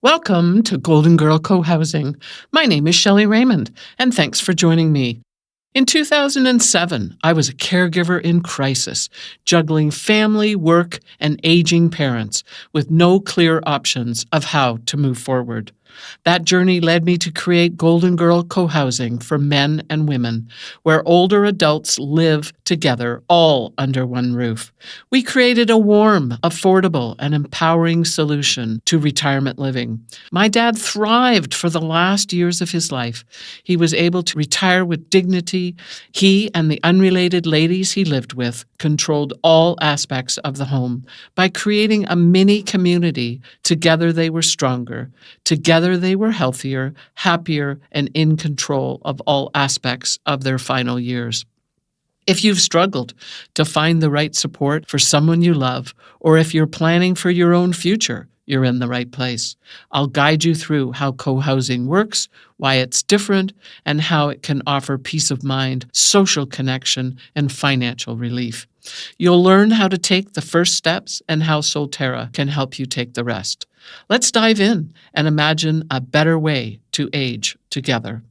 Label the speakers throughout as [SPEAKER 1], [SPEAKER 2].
[SPEAKER 1] Welcome to Golden Girl Co-Housing. My name is Shelley Raymond, and thanks for joining me. In 2007, I was a caregiver in crisis, juggling family, work, and aging parents with no clear options of how to move forward. That journey led me to create Golden Girl Co-Housing for men and women, where older adults live together all under one roof. We created a warm, affordable, and empowering solution to retirement living. My dad thrived for the last years of his life. He was able to retire with dignity. He and the unrelated ladies he lived with controlled all aspects of the home. By creating a mini community, together they were stronger. Together they were healthier, happier, and in control of all aspects of their final years. If you've struggled to find the right support for someone you love, or if you're planning for your own future, you're in the right place. I'll guide you through how co-housing works, why it's different, and how it can offer peace of mind, social connection, and financial relief. You'll learn how to take the first steps and how Solterra can help you take the rest. Let's dive in and imagine a better way to age together.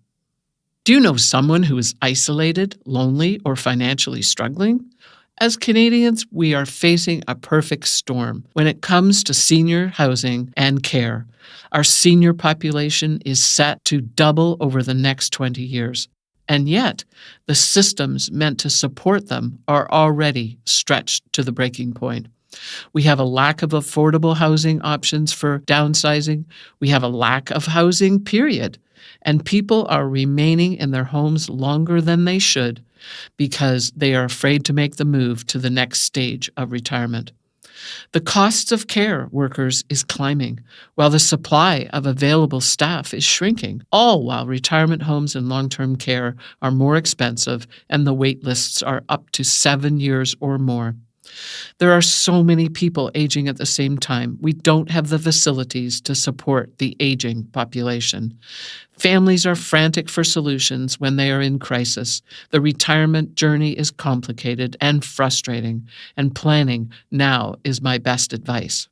[SPEAKER 1] Do you know someone who is isolated, lonely, or financially struggling? As Canadians, we are facing a perfect storm when it comes to senior housing and care. Our senior population is set to double over the next 20 years. And yet, the systems meant to support them are already stretched to the breaking point. We have a lack of affordable housing options for downsizing. We have a lack of housing, period. And people are remaining in their homes longer than they should because they are afraid to make the move to the next stage of retirement. The costs of care workers is climbing, while the supply of available staff is shrinking, all while retirement homes and long-term care are more expensive and the wait lists are up to 7 years or more. There are so many people aging at the same time. We don't have the facilities to support the aging population. Families are frantic for solutions when they are in crisis. The retirement journey is complicated and frustrating, and planning now is my best advice.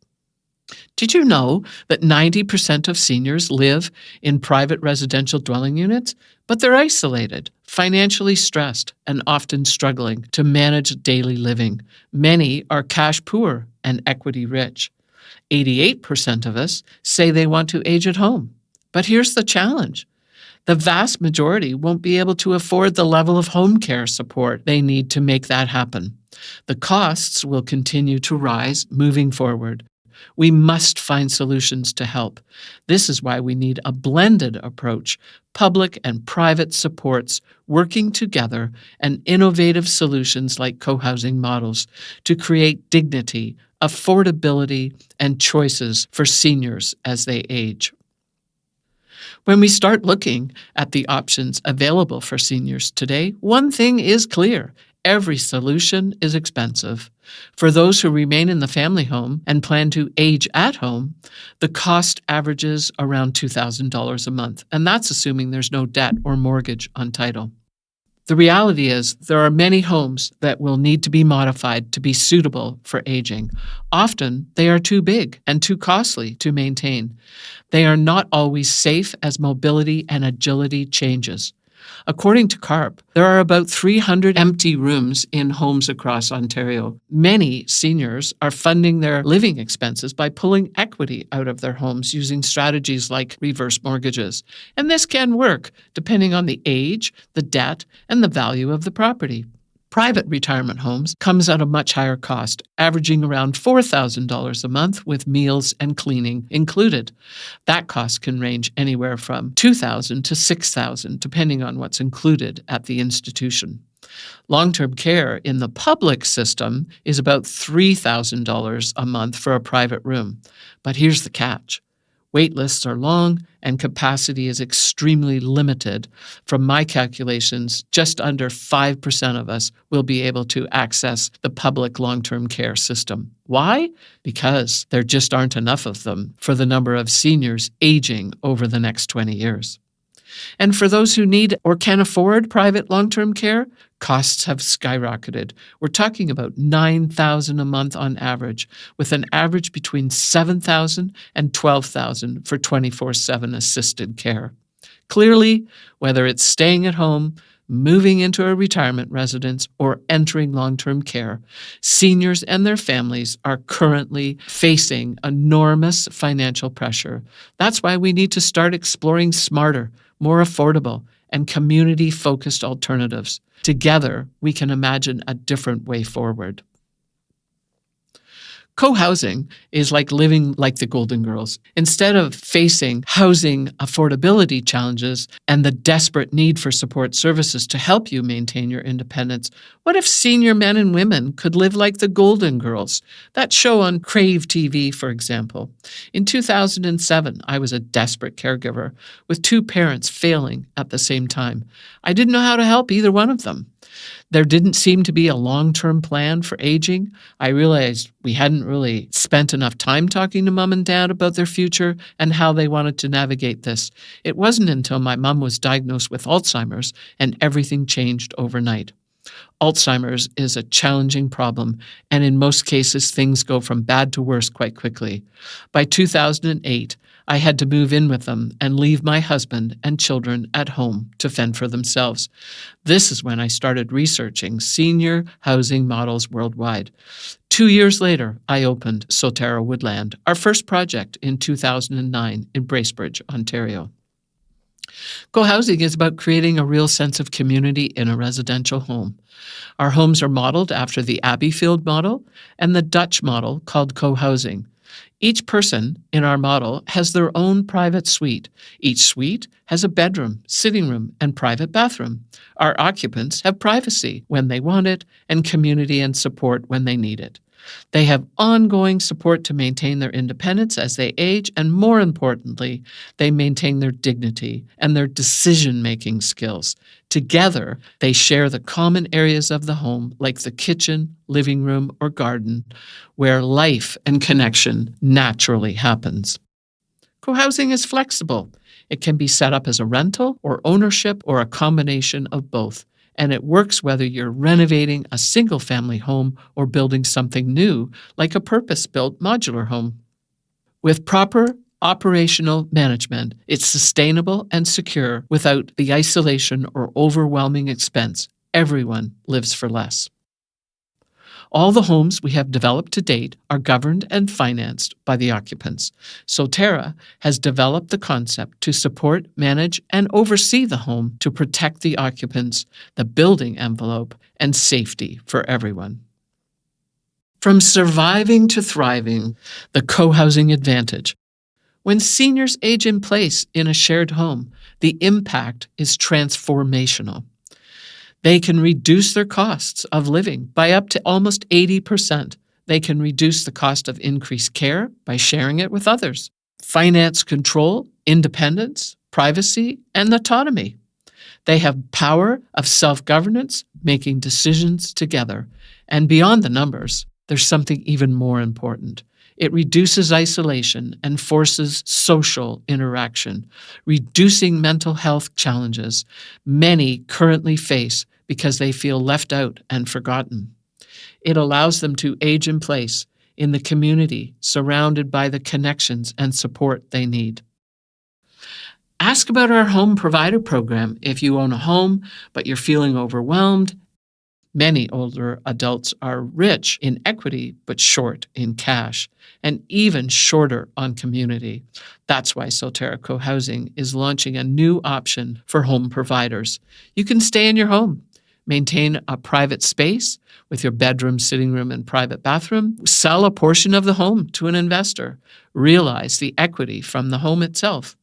[SPEAKER 1] Did you know that 90% of seniors live in private residential dwelling units? But they're isolated, financially stressed, and often struggling to manage daily living. Many are cash poor and equity rich. 88% of us say they want to age at home. But here's the challenge. The vast majority won't be able to afford the level of home care support they need to make that happen. The costs will continue to rise moving forward. We must find solutions to help. This is why we need a blended approach, public and private supports working together, and innovative solutions like co-housing models to create dignity, affordability, and choices for seniors as they age. When we start looking at the options available for seniors today, one thing is clear. Every solution is expensive. For those who remain in the family home and plan to age at home, the cost averages around $2,000 a month, and that's assuming there's no debt or mortgage on title. The reality is there are many homes that will need to be modified to be suitable for aging. Often, they are too big and too costly to maintain. They are not always safe as mobility and agility changes. According to CARP, there are about 300 empty rooms in homes across Ontario. Many seniors are funding their living expenses by pulling equity out of their homes using strategies like reverse mortgages. And this can work depending on the age, the debt, and the value of the property. Private retirement homes comes at a much higher cost, averaging around $4,000 a month with meals and cleaning included. That cost can range anywhere from $2,000 to $6,000, depending on what's included at the institution. Long-term care in the public system is about $3,000 a month for a private room. But here's the catch. Wait lists are long and capacity is extremely limited. From my calculations, just under 5% of us will be able to access the public long-term care system. Why? Because there just aren't enough of them for the number of seniors aging over the next 20 years. And for those who need or can afford private long-term care, costs have skyrocketed. We're talking about $9,000 a month on average, with an average between $7,000 and $12,000 for 24/7 assisted care. Clearly, whether it's staying at home, moving into a retirement residence, or entering long-term care, seniors and their families are currently facing enormous financial pressure. That's why we need to start exploring smarter, more affordable, and community-focused alternatives. Together, we can imagine a different way forward. Co-housing is like living like the Golden Girls. Instead of facing housing affordability challenges and the desperate need for support services to help you maintain your independence, what if senior men and women could live like the Golden Girls? That show on Crave TV, for example. In 2007, I was a desperate caregiver with two parents failing at the same time. I didn't know how to help either one of them. There didn't seem to be a long-term plan for aging. I realized we hadn't really spent enough time talking to mom and dad about their future and how they wanted to navigate this. It wasn't until my mom was diagnosed with Alzheimer's and everything changed overnight. Alzheimer's is a challenging problem, and in most cases, things go from bad to worse quite quickly. By 2008, I had to move in with them and leave my husband and children at home to fend for themselves. This is when I started researching senior housing models worldwide. 2 years later, I opened Solterra Woodland, our first project in 2009 in Bracebridge, Ontario. Co-housing is about creating a real sense of community in a residential home. Our homes are modeled after the Abbeyfield model and the Dutch model called co-housing. Each person in our model has their own private suite. Each suite has a bedroom, sitting room, and private bathroom. Our occupants have privacy when they want it and community and support when they need it. They have ongoing support to maintain their independence as they age, and more importantly, they maintain their dignity and their decision-making skills. Together, they share the common areas of the home, like the kitchen, living room, or garden, where life and connection naturally happens. Co-housing is flexible. It can be set up as a rental or ownership or a combination of both. And it works whether you're renovating a single-family home or building something new, like a purpose-built modular home. With proper operational management, it's sustainable and secure without the isolation or overwhelming expense. Everyone lives for less. All the homes we have developed to date are governed and financed by the occupants. Solterra has developed the concept to support, manage, and oversee the home to protect the occupants, the building envelope, and safety for everyone. From surviving to thriving, the co-housing advantage. When seniors age in place in a shared home, the impact is transformational. They can reduce their costs of living by up to almost 80%. They can reduce the cost of increased care by sharing it with others. Finance control, independence, privacy, and autonomy. They have power of self-governance, making decisions together. And beyond the numbers, there's something even more important. It reduces isolation and forces social interaction, reducing mental health challenges many currently face because they feel left out and forgotten. It allows them to age in place in the community, surrounded by the connections and support they need. Ask about our home provider program if you own a home, but you're feeling overwhelmed. Many older adults are rich in equity, but short in cash, and even shorter on community. That's why Solterra Co-Housing is launching a new option for home providers. You can stay in your home, maintain a private space with your bedroom, sitting room, and private bathroom, sell a portion of the home to an investor, realize the equity from the home itself.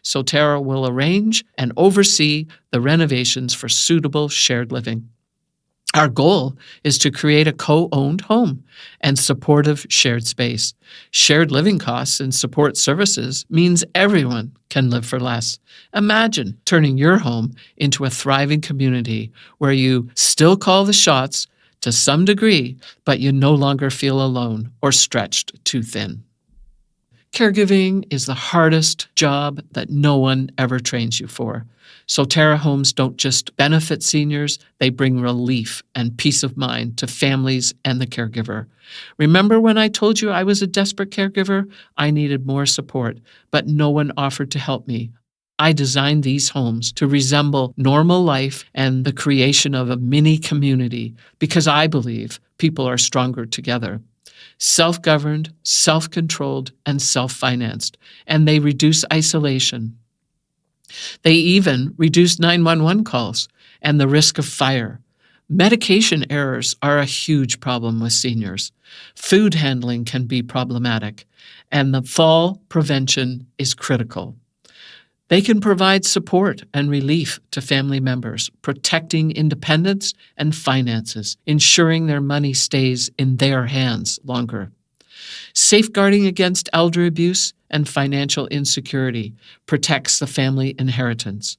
[SPEAKER 1] Solterra will arrange and oversee the renovations for suitable shared living. Our goal is to create a co-owned home and supportive shared space. Shared living costs and support services means everyone can live for less. Imagine turning your home into a thriving community where you still call the shots to some degree, but you no longer feel alone or stretched too thin. Caregiving is the hardest job that no one ever trains you for. Solterra homes don't just benefit seniors, they bring relief and peace of mind to families and the caregiver. Remember when I told you I was a desperate caregiver? I needed more support, but no one offered to help me. I designed these homes to resemble normal life and the creation of a mini community because I believe people are stronger together. Self-governed, self-controlled, and self-financed, and they reduce isolation. They even reduce 911 calls and the risk of fire. Medication errors are a huge problem with seniors. Food handling can be problematic, and the fall prevention is critical. They can provide support and relief to family members, protecting independence and finances, ensuring their money stays in their hands longer. Safeguarding against elder abuse and financial insecurity protects the family inheritance.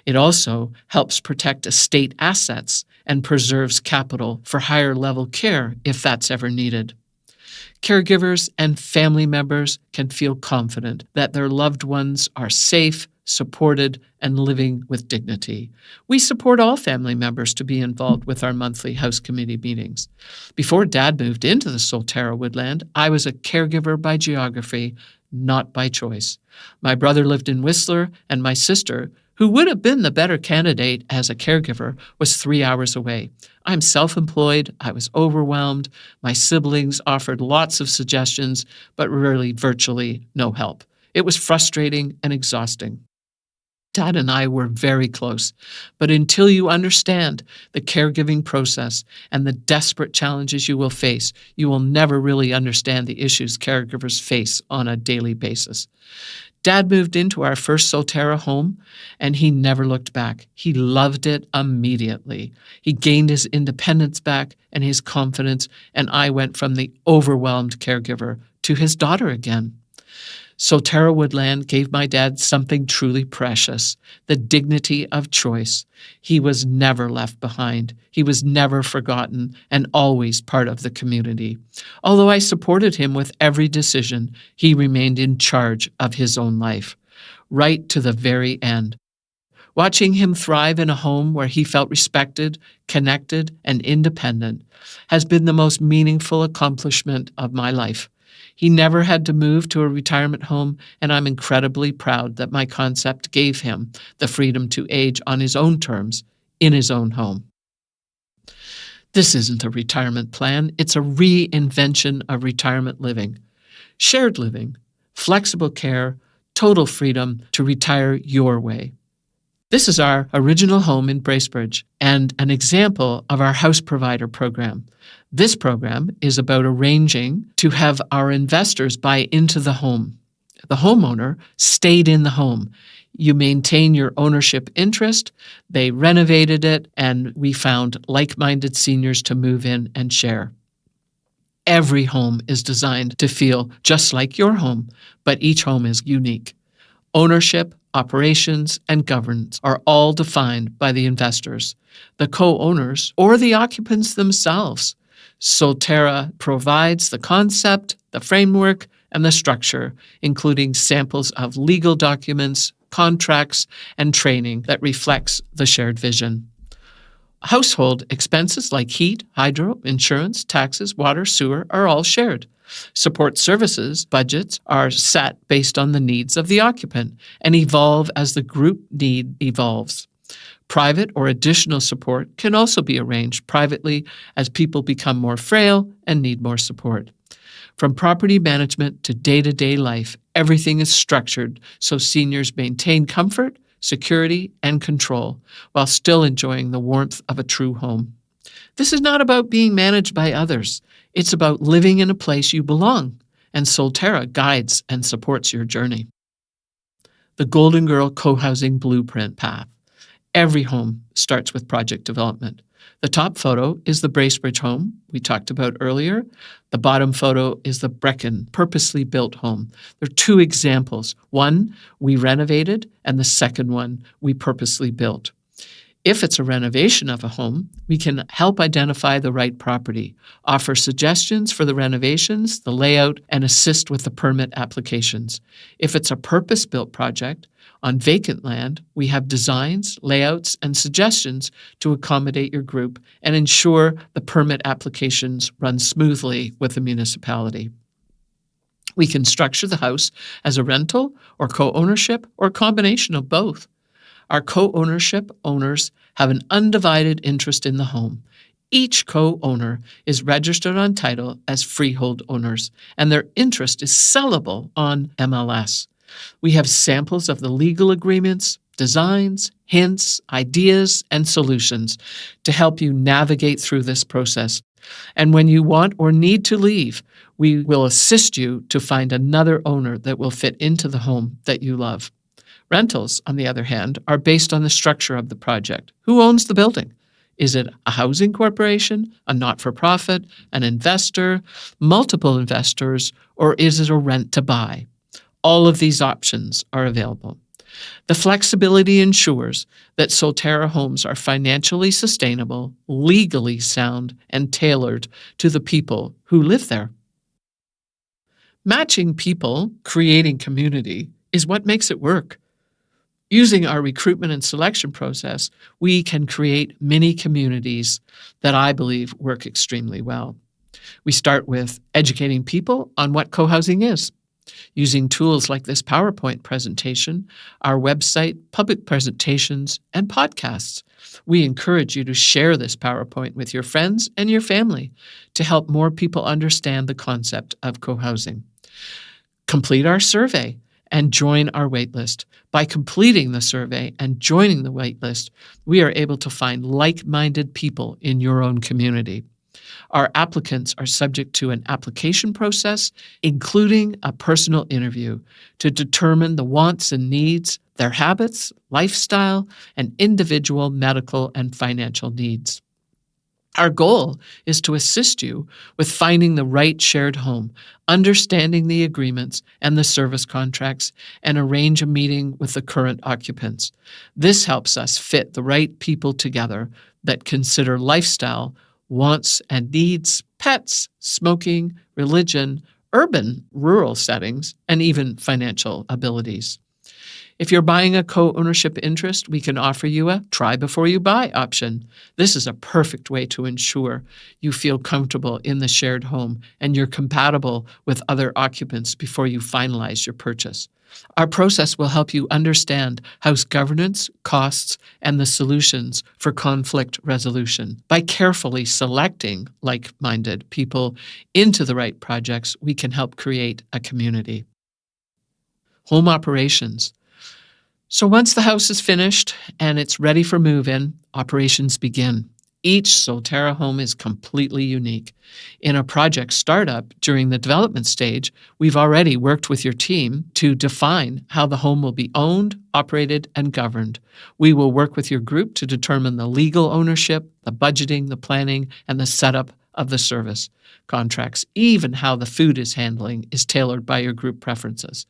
[SPEAKER 1] It also helps protect estate assets and preserves capital for higher level care if that's ever needed. Caregivers and family members can feel confident that their loved ones are safe, supported, and living with dignity. We support all family members to be involved with our monthly house committee meetings. Before Dad moved into the Solterra woodland, I was a caregiver by geography, not by choice. My brother lived in Whistler, and my sister, who would have been the better candidate as a caregiver, was 3 hours away. I'm self-employed. I was overwhelmed. My siblings offered lots of suggestions, but really virtually no help. It was frustrating and exhausting. Dad and I were very close, but until you understand the caregiving process and the desperate challenges you will face, you will never really understand the issues caregivers face on a daily basis. Dad moved into our first Solterra home, and he never looked back. He loved it immediately. He gained his independence back and his confidence, and I went from the overwhelmed caregiver to his daughter again. Solterra Woodland gave my dad something truly precious, the dignity of choice. He was never left behind. He was never forgotten and always part of the community. Although I supported him with every decision, he remained in charge of his own life, right to the very end. Watching him thrive in a home where he felt respected, connected, and independent has been the most meaningful accomplishment of my life. He never had to move to a retirement home, and I'm incredibly proud that my concept gave him the freedom to age on his own terms in his own home. This isn't a retirement plan, it's a reinvention of retirement living. Shared living, flexible care, total freedom to retire your way. This is our original home in Bracebridge and an example of our house provider program. This program is about arranging to have our investors buy into the home. The homeowner stayed in the home. You maintain your ownership interest, they renovated it, and we found like-minded seniors to move in and share. Every home is designed to feel just like your home, but each home is unique. Ownership, operations, and governance are all defined by the investors, the co-owners, or the occupants themselves. Solterra provides the concept, the framework, and the structure, including samples of legal documents, contracts, and training that reflects the shared vision. Household expenses like heat, hydro, insurance, taxes, water, sewer are all shared. Support services budgets are set based on the needs of the occupant and evolve as the group need evolves. Private or additional support can also be arranged privately as people become more frail and need more support. From property management to day-to-day life, everything is structured so seniors maintain comfort, security, and control while still enjoying the warmth of a true home. This is not about being managed by others. It's about living in a place you belong, and Solterra guides and supports your journey. The Golden Girl Co-Housing Blueprint Path. Every home starts with project development. The top photo is the Bracebridge home we talked about earlier. The bottom photo is the Brecon purposely built home. There are two examples. One we renovated, and the second one we purposely built. If it's a renovation of a home, we can help identify the right property, offer suggestions for the renovations, the layout, and assist with the permit applications. If it's a purpose-built project on vacant land, we have designs, layouts, and suggestions to accommodate your group and ensure the permit applications run smoothly with the municipality. We can structure the house as a rental or co-ownership or a combination of both. Our co-ownership owners have an undivided interest in the home. Each co-owner is registered on title as freehold owners, and their interest is sellable on MLS. We have samples of the legal agreements, designs, hints, ideas, and solutions to help you navigate through this process. And when you want or need to leave, we will assist you to find another owner that will fit into the home that you love. Rentals, on the other hand, are based on the structure of the project. Who owns the building? Is it a housing corporation, a not-for-profit, an investor, multiple investors, or is it a rent-to-buy? All of these options are available. The flexibility ensures that Solterra homes are financially sustainable, legally sound, and tailored to the people who live there. Matching people, creating community, is what makes it work. Using our recruitment and selection process, we can create mini communities that I believe work extremely well. We start with educating people on what co-housing is. Using tools like this PowerPoint presentation, our website, public presentations, and podcasts. We encourage you to share this PowerPoint with your friends and your family to help more people understand the concept of co-housing. Complete our survey and join our waitlist. By completing the survey and joining the waitlist, we are able to find like-minded people in your own community. Our applicants are subject to an application process, including a personal interview to determine the wants and needs, their habits, lifestyle, and individual medical and financial needs. Our goal is to assist you with finding the right shared home, understanding the agreements and the service contracts, and arrange a meeting with the current occupants. This helps us fit the right people together that consider lifestyle, wants and needs, pets, smoking, religion, urban, rural settings, and even financial abilities. If you're buying a co-ownership interest, we can offer you a try before you buy option. This is a perfect way to ensure you feel comfortable in the shared home and you're compatible with other occupants before you finalize your purchase. Our process will help you understand house governance, costs, and the solutions for conflict resolution. By carefully selecting like-minded people into the right projects, we can help create a community. Home operations. So once the house is finished and it's ready for move-in, operations begin. Each Solterra home is completely unique. In a project startup during the development stage, we've already worked with your team to define how the home will be owned, operated, and governed. We will work with your group to determine the legal ownership, the budgeting, the planning, and the setup of the service contracts. Even how the food is handling is tailored by your group preferences.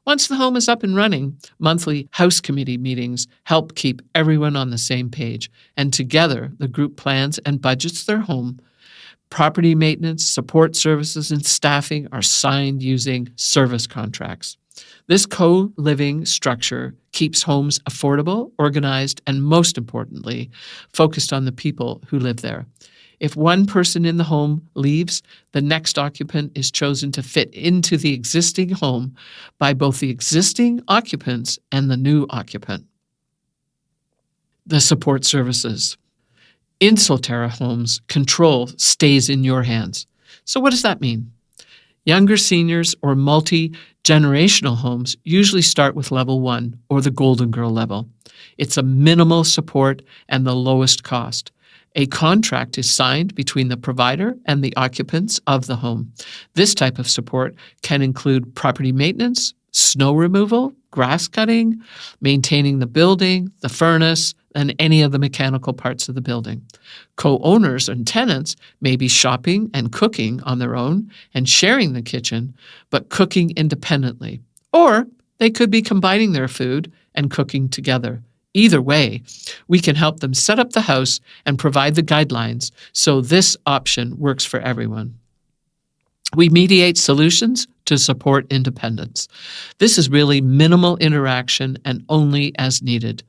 [SPEAKER 1] Once the home is up and running, monthly house committee meetings help keep everyone on the same page, and together the group plans and budgets their home. Property maintenance, support services, and staffing are signed using service contracts. This co-living structure keeps homes affordable, organized, and most importantly, focused on the people who live there. If one person in the home leaves, the next occupant is chosen to fit into the existing home by both the existing occupants and the new occupant. The support services. In Solterra homes, control stays in your hands. So what does that mean? Younger seniors or multi-generational homes usually start with level 1 or the Golden Girl level. It's a minimal support and the lowest cost. A contract is signed between the provider and the occupants of the home. This type of support can include property maintenance, snow removal, grass cutting, maintaining the building, the furnace, and any of the mechanical parts of the building. Co-owners and tenants may be shopping and cooking on their own and sharing the kitchen, but cooking independently. Or they could be combining their food and cooking together. Either way, we can help them set up the house and provide the guidelines so this option works for everyone. We mediate solutions to support independence. This is really minimal interaction and only as needed.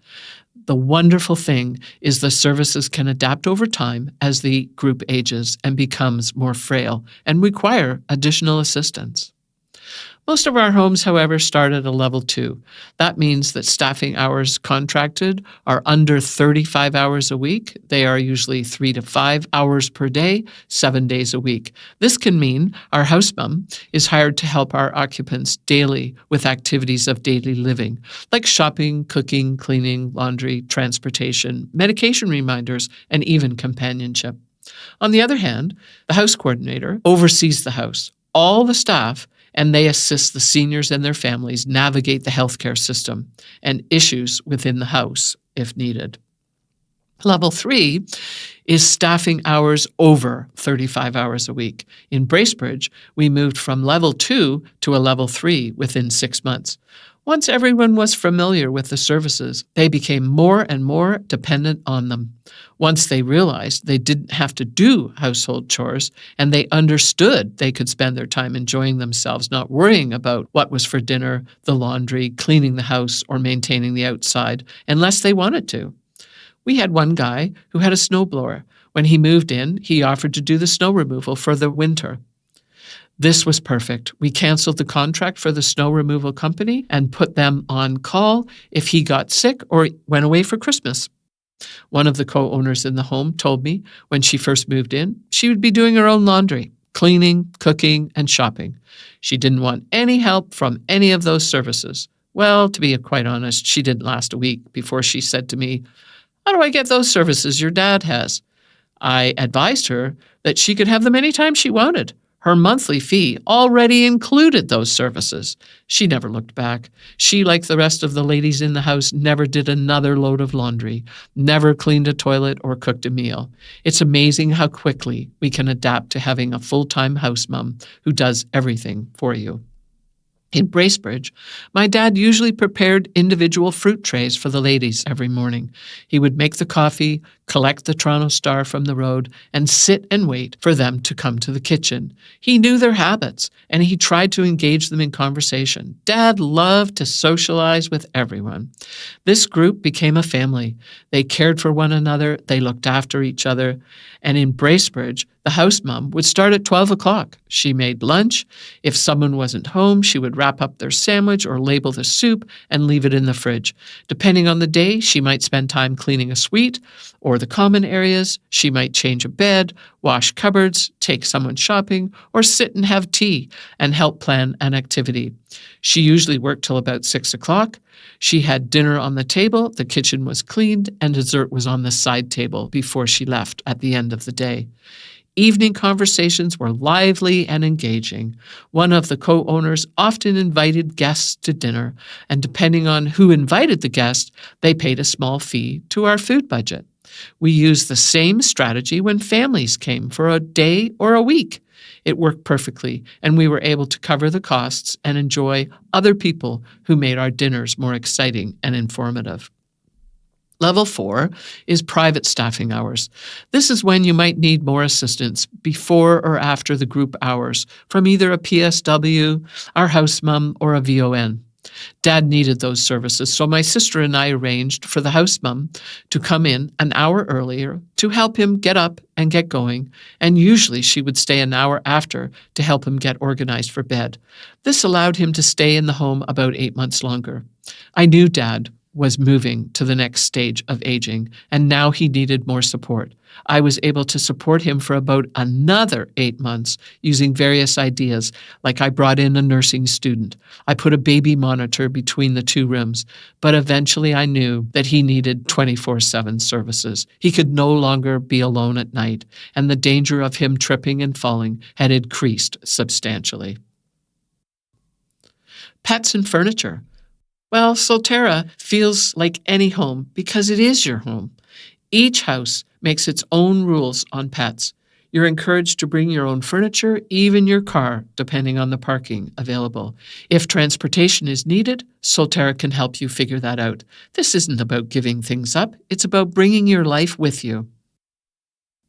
[SPEAKER 1] The wonderful thing is the services can adapt over time as the group ages and becomes more frail and require additional assistance. Most of our homes, however, start at a level 2. That means that staffing hours contracted are under 35 hours a week. They are usually 3 to 5 hours per day, 7 days a week. This can mean our house mom is hired to help our occupants daily with activities of daily living, like shopping, cooking, cleaning, laundry, transportation, medication reminders, and even companionship. On the other hand, the house coordinator oversees the house, all the staff, and they assist the seniors and their families navigate the healthcare system and issues within the house if needed. Level 3 is staffing hours over 35 hours a week. In Bracebridge, we moved from level 2 to a level 3 within 6 months. Once everyone was familiar with the services, they became more and more dependent on them. Once they realized they didn't have to do household chores and they understood they could spend their time enjoying themselves, not worrying about what was for dinner, the laundry, cleaning the house, or maintaining the outside, unless they wanted to. We had one guy who had a snowblower. When he moved in, he offered to do the snow removal for the winter. This was perfect. We canceled the contract for the snow removal company and put them on call if he got sick or went away for Christmas. One of the co-owners in the home told me when she first moved in, she would be doing her own laundry, cleaning, cooking, and shopping. She didn't want any help from any of those services. Well, to be quite honest, she didn't last a week before she said to me, "How do I get those services your dad has?" I advised her that she could have them anytime she wanted. Her monthly fee already included those services. She never looked back. She, like the rest of the ladies in the house, never did another load of laundry, never cleaned a toilet or cooked a meal. It's amazing how quickly we can adapt to having a full-time house mom who does everything for you. In Bracebridge, my dad usually prepared individual fruit trays for the ladies every morning. He would make the coffee, collect the Toronto Star from the road, and sit and wait for them to come to the kitchen. He knew their habits, and he tried to engage them in conversation. Dad loved to socialize with everyone. This group became a family. They cared for one another, they looked after each other, and in Bracebridge, the house mom would start at 12 o'clock. She made lunch. If someone wasn't home, she would wrap up their sandwich or label the soup and leave it in the fridge. Depending on the day, she might spend time cleaning a suite or the common areas. She might change a bed, wash cupboards, take someone shopping, or sit and have tea and help plan an activity. She usually worked till about 6 o'clock. She had dinner on the table, the kitchen was cleaned, and dessert was on the side table before she left at the end of the day. Evening conversations were lively and engaging. One of the co-owners often invited guests to dinner, and depending on who invited the guest, they paid a small fee to our food budget. We used the same strategy when families came for a day or a week. It worked perfectly, and we were able to cover the costs and enjoy other people who made our dinners more exciting and informative. Level 4 is private staffing hours. This is when you might need more assistance before or after the group hours from either a PSW, our house mom, or a VON. Dad needed those services, so my sister and I arranged for the house mom to come in an hour earlier to help him get up and get going, and usually she would stay an hour after to help him get organized for bed. This allowed him to stay in the home about 8 months longer. I knew Dad was moving to the next stage of aging, and now he needed more support. I was able to support him for about another 8 months using various ideas, like I brought in a nursing student. I put a baby monitor between the two rooms, but eventually I knew that he needed 24/7 services. He could no longer be alone at night, and the danger of him tripping and falling had increased substantially. Pets and furniture. Well, Solterra feels like any home because it is your home. Each house makes its own rules on pets. You're encouraged to bring your own furniture, even your car, depending on the parking available. If transportation is needed, Solterra can help you figure that out. This isn't about giving things up, it's about bringing your life with you.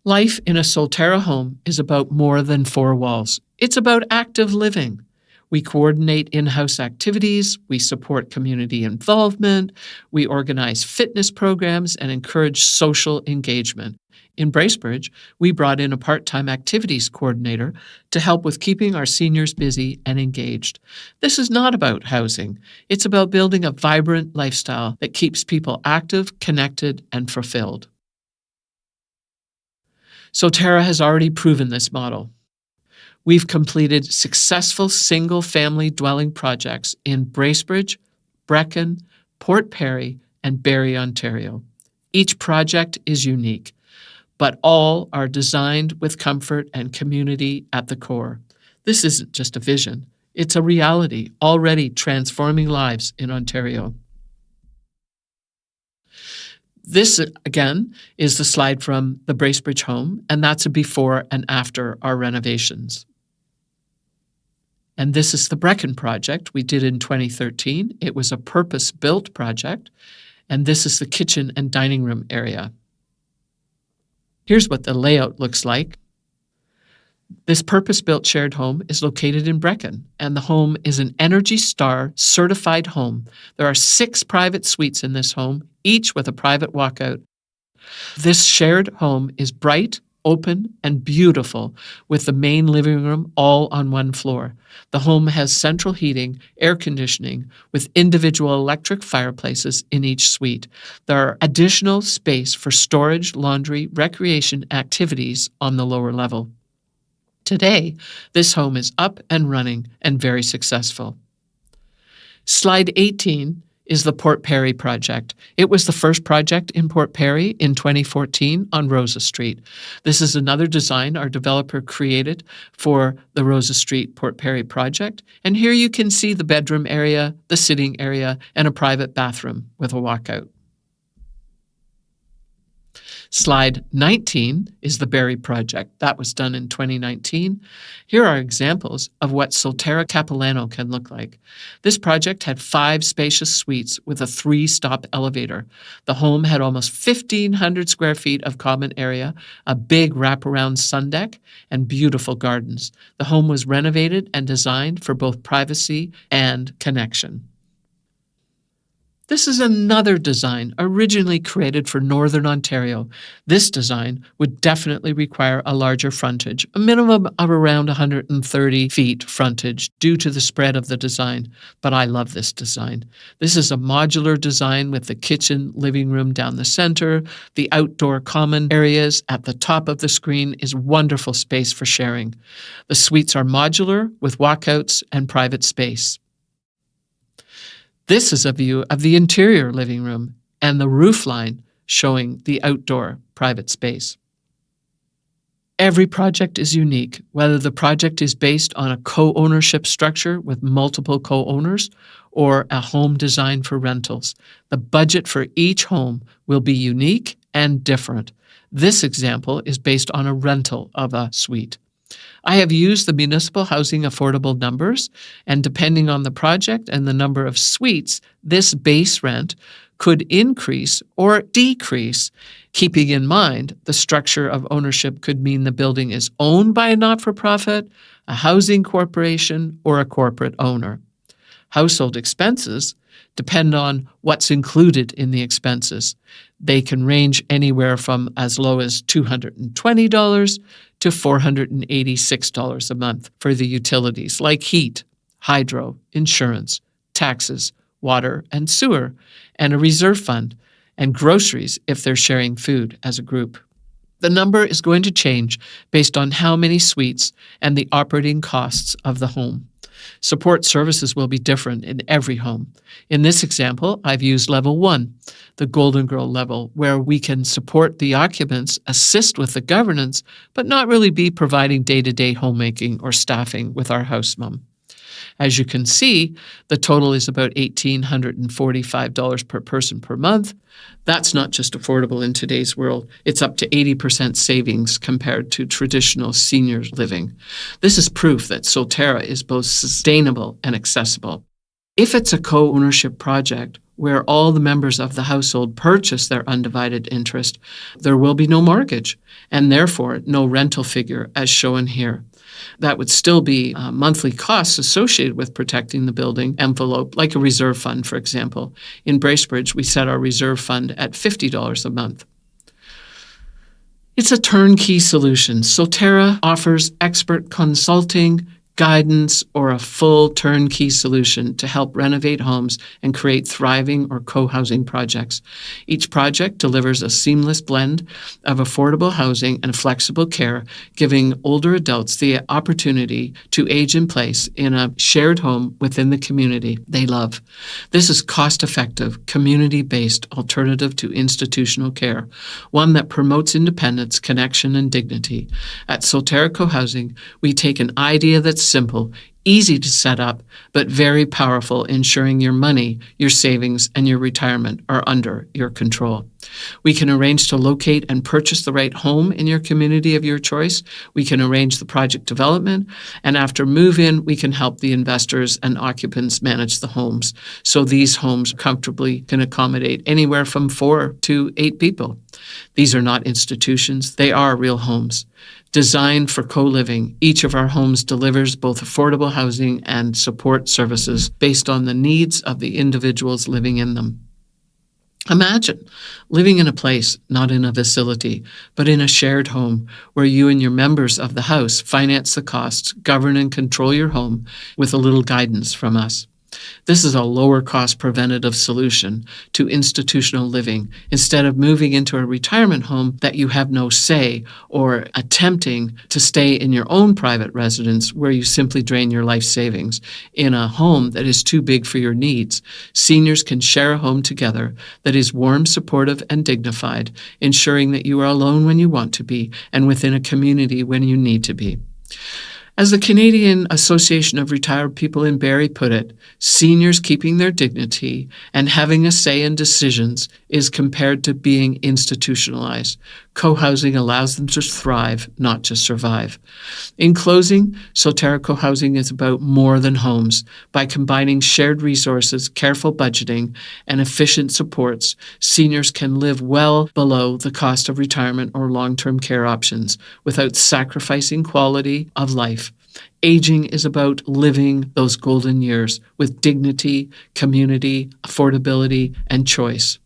[SPEAKER 1] Life in a Solterra home is about more than four walls. It's about active living. We coordinate in-house activities, we support community involvement, we organize fitness programs and encourage social engagement. In Bracebridge, we brought in a part-time activities coordinator to help with keeping our seniors busy and engaged. This is not about housing. It's about building a vibrant lifestyle that keeps people active, connected, and fulfilled. Solterra has already proven this model. We've completed successful single-family dwelling projects in Bracebridge, Brechin, Port Perry, and Barrie, Ontario. Each project is unique, but all are designed with comfort and community at the core. This isn't just a vision, it's a reality already transforming lives in Ontario. This, again, is the slide from the Bracebridge home, and that's a before and after our renovations. And this is the Brechin project we did in 2013. It was a purpose-built project, and this is the kitchen and dining room area. Here's what the layout looks like. This purpose-built shared home is located in Brechin, and the home is an Energy Star certified home. There are 6 private suites in this home, each with a private walkout. This shared home is bright, open, and beautiful, with the main living room all on one floor. The home has central heating, air conditioning, with individual electric fireplaces in each suite. There are additional space for storage, laundry, recreation activities on the lower level. Today, this home is up and running and very successful. Slide 18 is the Port Perry project. It was the first project in Port Perry in 2014 on Rosa Street. This is another design our developer created for the Rosa Street Port Perry project. And here you can see the bedroom area, the sitting area, and a private bathroom with a walkout. Slide 19 is the Barrie project. That was done in 2019. Here are examples of what Solterra Capilano can look like. This project had 5 spacious suites with a 3-stop elevator. The home had almost 1,500 square feet of common area, a big wraparound sun deck, and beautiful gardens. The home was renovated and designed for both privacy and connection. This is another design originally created for Northern Ontario. This design would definitely require a larger frontage, a minimum of around 130 feet frontage due to the spread of the design. But I love this design. This is a modular design with the kitchen, living room down the center. The outdoor common areas at the top of the screen is wonderful space for sharing. The suites are modular with walkouts and private space. This is a view of the interior living room and the roof line showing the outdoor private space. Every project is unique, whether the project is based on a co-ownership structure with multiple co-owners or a home designed for rentals. The budget for each home will be unique and different. This example is based on a rental of a suite. I have used the municipal housing affordable numbers, and depending on the project and the number of suites, this base rent could increase or decrease. Keeping in mind the structure of ownership could mean the building is owned by a not-for-profit, a housing corporation, or a corporate owner. Household expenses depend on what's included in the expenses. They can range anywhere from as low as $220 to $486 a month for the utilities like heat, hydro, insurance, taxes, water and sewer, and a reserve fund, and groceries if they're sharing food as a group. The number is going to change based on how many suites and the operating costs of the home. Support services will be different in every home. In this example, I've used level 1, the Golden Girl level, where we can support the occupants, assist with the governance, but not really be providing day-to-day homemaking or staffing with our house mom. As you can see, the total is about $1,845 per person per month. That's not just affordable in today's world. It's up to 80% savings compared to traditional senior living. This is proof that Solterra is both sustainable and accessible. If it's a co-ownership project where all the members of the household purchase their undivided interest, there will be no mortgage and therefore no rental figure as shown here. That would still be monthly costs associated with protecting the building envelope, like a reserve fund, for example. In Bracebridge, we set our reserve fund at $50 a month. It's a turnkey solution. Solterra offers expert consulting, guidance, or a full turnkey solution to help renovate homes and create thriving or co-housing projects. Each project delivers a seamless blend of affordable housing and flexible care, giving older adults the opportunity to age in place in a shared home within the community they love. This is cost-effective, community-based alternative to institutional care, one that promotes independence, connection, and dignity. At Solterra Co-Housing, we take an idea that's simple, easy to set up, but very powerful, ensuring your money, your savings, and your retirement are under your control. We can arrange to locate and purchase the right home in your community of your choice. We can arrange the project development, and after move-in, we can help the investors and occupants manage the homes, so these homes comfortably can accommodate anywhere from 4 to 8 people. These are not institutions, they are real homes. Designed for co-living, each of our homes delivers both affordable housing and support services based on the needs of the individuals living in them. Imagine living in a place, not in a facility, but in a shared home where you and your members of the house finance the costs, govern and control your home with a little guidance from us. This is a lower-cost preventative solution to institutional living instead of moving into a retirement home that you have no say, or attempting to stay in your own private residence where you simply drain your life savings in a home that is too big for your needs. Seniors can share a home together that is warm, supportive, and dignified, ensuring that you are alone when you want to be and within a community when you need to be. As the Canadian Association of Retired People in Barrie put it, seniors keeping their dignity and having a say in decisions is compared to being institutionalized. Co-housing allows them to thrive, not just survive. In closing, Solterra Co-Housing is about more than homes. By combining shared resources, careful budgeting, and efficient supports, seniors can live well below the cost of retirement or long-term care options without sacrificing quality of life. Aging is about living those golden years with dignity, community, affordability, and choice.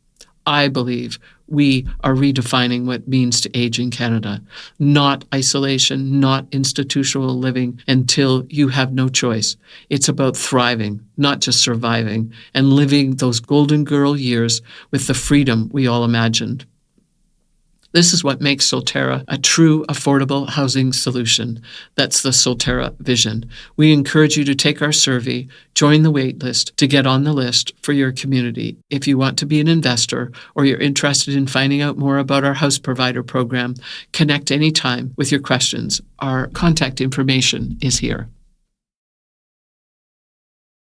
[SPEAKER 1] I believe we are redefining what it means to age in Canada. Not isolation, not institutional living until you have no choice. It's about thriving, not just surviving, and living those golden girl years with the freedom we all imagined. This is what makes Solterra a true affordable housing solution. That's the Solterra vision. We encourage you to take our survey, join the wait list to get on the list for your community. If you want to be an investor or you're interested in finding out more about our house provider program, connect anytime with your questions. Our contact information is here.